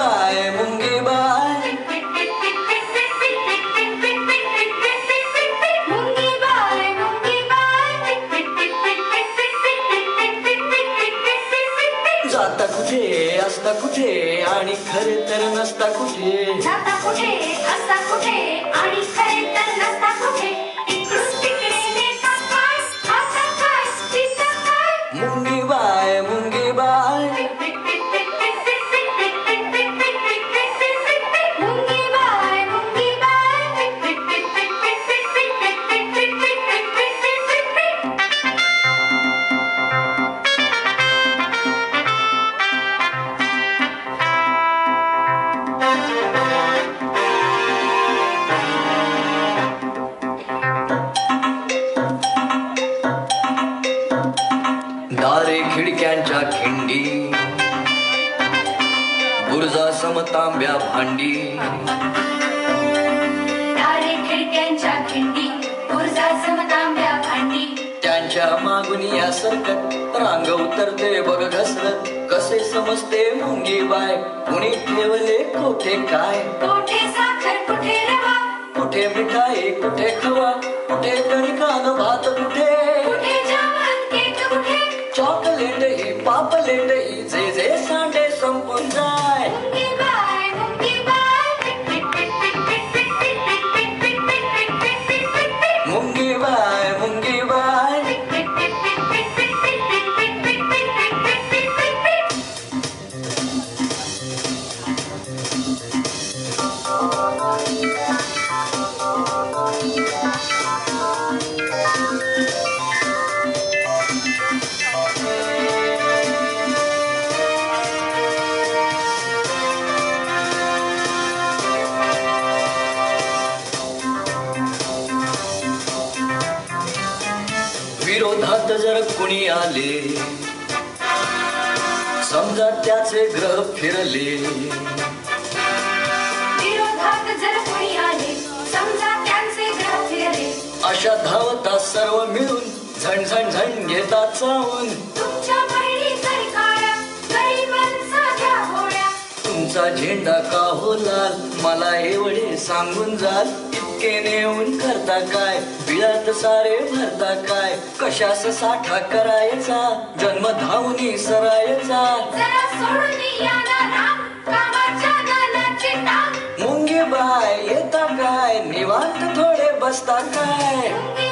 bye मुंगी bye मुंगी bye मुंगी बाय जाता कुठे असता कुठे आणि खरे तर नसता कुठे जाता कुठे असता कुठे आणि खरे तर नसता कुठे इकडून तिकडे नेता काय आता काय तिथं काय मुंगी बाय मुंगी बाय मुंगी बाय मुंगी बाय दारे खिडक्यांच्या खिंडी बुरजा समतांब्या भांडी दारे खिडक्यांच्या खिंडी ऊर्जा समतांब्या भांडी त्यांच्या मागून या सरकत रांग उतरते बघ घसरत कसे समजते मुंगी बाय कुणी ठेवले कोठे काय कोठे साखर कुठे रवा कुठे मिठाई कुठे खवा कुठे कणिकान भात कुठे कुठे जेवण केक कुठे चॉकलेट ही पापलेट ही जे जे सांडे संपून जाय मुंगी बाय मुंगी बाय मुंगी बाय मुंगी बाय विरोधात जर कुणी आले समजा त्याचे ग्रह फिरले विरोधात जर कोणी आले समजा त्यांचे ग्रह फिरले अशा धावता सर्व मिळून झण झण झण घेतात चावून तुमच्या बहिणी जरी काळ्या गरिबांचा घ्या होड्या तुमचा झेंडा का हो लाल मला एवढे सांगून जाल इतके नेऊन करता काय बिळात सारे भरता काय कशास साठा करायचा जन्म धावून सरायचा जरा सोडून या ना राम कामाच्या नानाची टांग मुंगी बाय येता काय निवांत थोडे बसता काय मुंगी